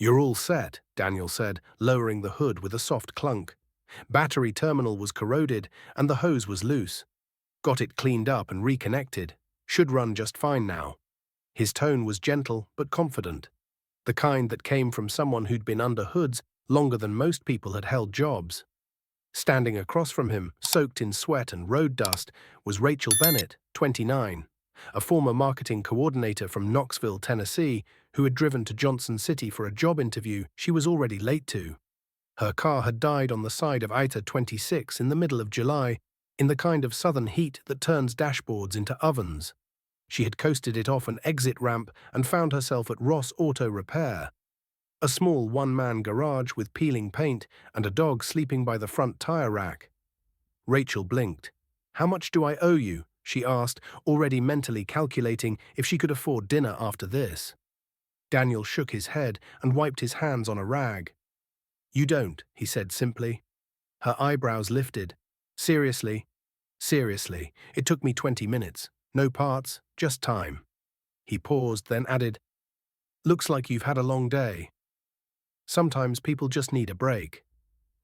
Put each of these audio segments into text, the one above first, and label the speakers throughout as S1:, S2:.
S1: "You're all set," Daniel said, lowering the hood with a soft clunk. Battery terminal was corroded and the hose was loose. Got it cleaned up and reconnected. Should run just fine now. His tone was gentle but confident, the kind that came from someone who'd been under hoods longer than most people had held jobs. Standing across from him, soaked in sweat and road dust, was Rachel Bennett, 29, a former marketing coordinator from Knoxville, Tennessee, who had driven to Johnson City for a job interview she was already late to. Her car had died on the side of I-26 in the middle of July, in the kind of southern heat that turns dashboards into ovens. She had coasted it off an exit ramp and found herself at Ross Auto Repair, a small one-man garage with peeling paint and a dog sleeping by the front tire rack. Rachel blinked. "How much do I owe you?" she asked, already mentally calculating if she could afford dinner after this. Daniel shook his head and wiped his hands on a rag. "You don't," he said simply. Her eyebrows lifted. "Seriously?" "Seriously. It took me 20 minutes. No parts, just time." He paused, then added, "Looks like you've had a long day." "Sometimes people just need a break."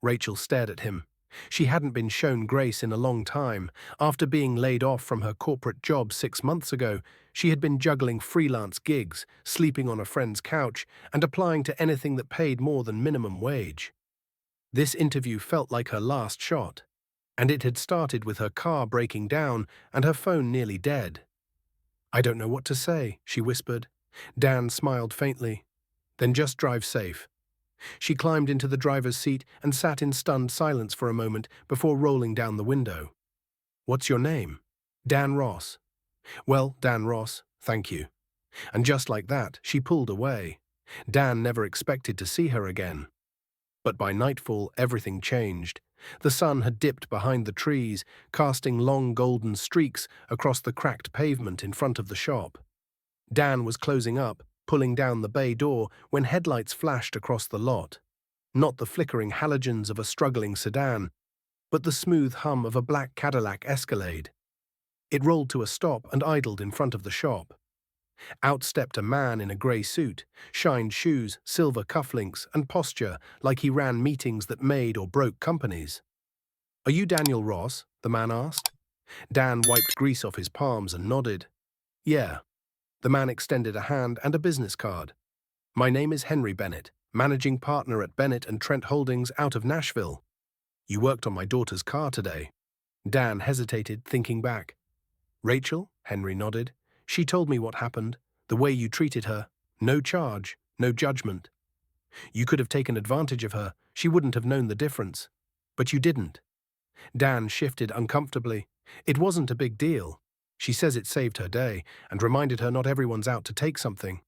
S1: Rachel stared at him. She hadn't been shown grace in a long time. After being laid off from her corporate job 6 months ago, she had been juggling freelance gigs, sleeping on a friend's couch, and applying to anything that paid more than minimum wage. This interview felt like her last shot, and it had started with her car breaking down and her phone nearly dead. "I don't know what to say," she whispered. Dan smiled faintly. "Then just drive safe." She climbed into the driver's seat and sat in stunned silence for a moment before rolling down the window. "What's your name?" "Dan Ross." "Well, Dan Ross, thank you." And just like that, she pulled away. Dan never expected to see her again. But by nightfall, everything changed. The sun had dipped behind the trees, casting long golden streaks across the cracked pavement in front of the shop. Dan was closing up, pulling down the bay door when headlights flashed across the lot. Not the flickering halogens of a struggling sedan, but the smooth hum of a black Cadillac Escalade. It rolled to a stop and idled in front of the shop. Out stepped a man in a grey suit, shined shoes, silver cufflinks, and posture like he ran meetings that made or broke companies. "Are you Daniel Ross?" the man asked. Dan wiped grease off his palms and nodded. "Yeah." The man extended a hand and a business card. "My name is Henry Bennett, managing partner at Bennett and Trent Holdings out of Nashville. You worked on my daughter's car today." Dan hesitated, thinking back. "Rachel?" Henry nodded. "She told me what happened, the way you treated her. No charge, no judgment. You could have taken advantage of her. She wouldn't have known the difference. But you didn't." Dan shifted uncomfortably. "It wasn't a big deal. She says it saved her day and reminded her not everyone's out to take something."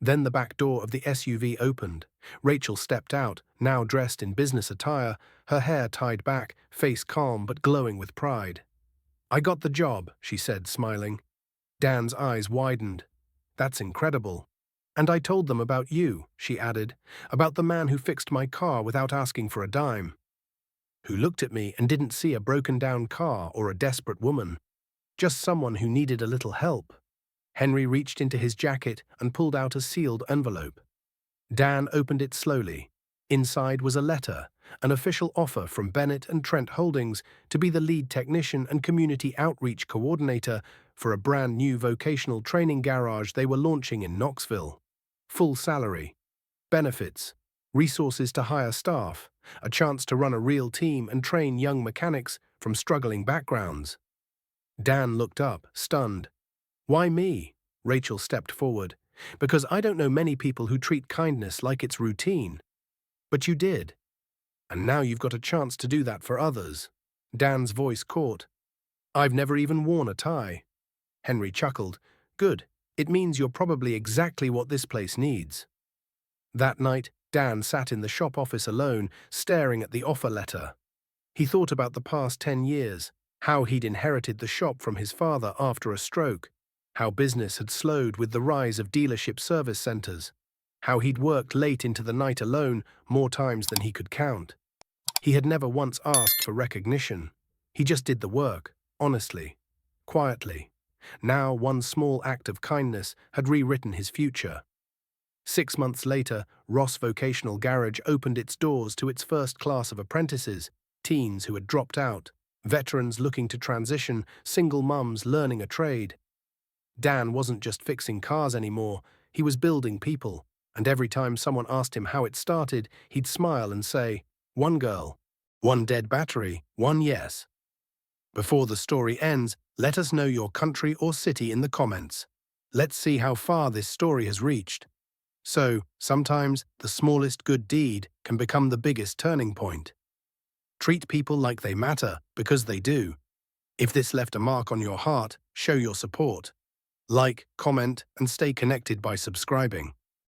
S1: Then the back door of the SUV opened. Rachel stepped out, now dressed in business attire, her hair tied back, face calm but glowing with pride. "I got the job," she said, smiling. Dan's eyes widened. "That's incredible. And I told them about you," she added, "about the man who fixed my car without asking for a dime. Who looked at me and didn't see a broken-down car or a desperate woman. Just someone who needed a little help." Henry reached into his jacket and pulled out a sealed envelope. Dan opened it slowly. Inside was a letter, an official offer from Bennett and Trent Holdings to be the lead technician and community outreach coordinator for a brand new vocational training garage they were launching in Knoxville. Full salary, benefits, resources to hire staff, a chance to run a real team and train young mechanics from struggling backgrounds. Dan looked up, stunned. "Why me?" Rachel stepped forward. "Because I don't know many people who treat kindness like it's routine. But you did. And now you've got a chance to do that for others." Dan's voice caught. "I've never even worn a tie." Henry chuckled. "Good. It means you're probably exactly what this place needs." That night, Dan sat in the shop office alone, staring at the offer letter. He thought about the past 10 years, how he'd inherited the shop from his father after a stroke, how business had slowed with the rise of dealership service centers, how he'd worked late into the night alone more times than he could count. He had never once asked for recognition. He just did the work, honestly, quietly. Now one small act of kindness had rewritten his future. 6 months later, Ross Vocational Garage opened its doors to its first class of apprentices, teens who had dropped out, veterans looking to transition, single mums learning a trade. Dan wasn't just fixing cars anymore, he was building people, and every time someone asked him how it started, he'd smile and say, "One girl, one dead battery, one yes." Before the story ends, let us know your country or city in the comments. Let's see how far this story has reached. So, sometimes the smallest good deed can become the biggest turning point. Treat people like they matter, because they do. If this left a mark on your heart, show your support. Like, comment, and stay connected by subscribing.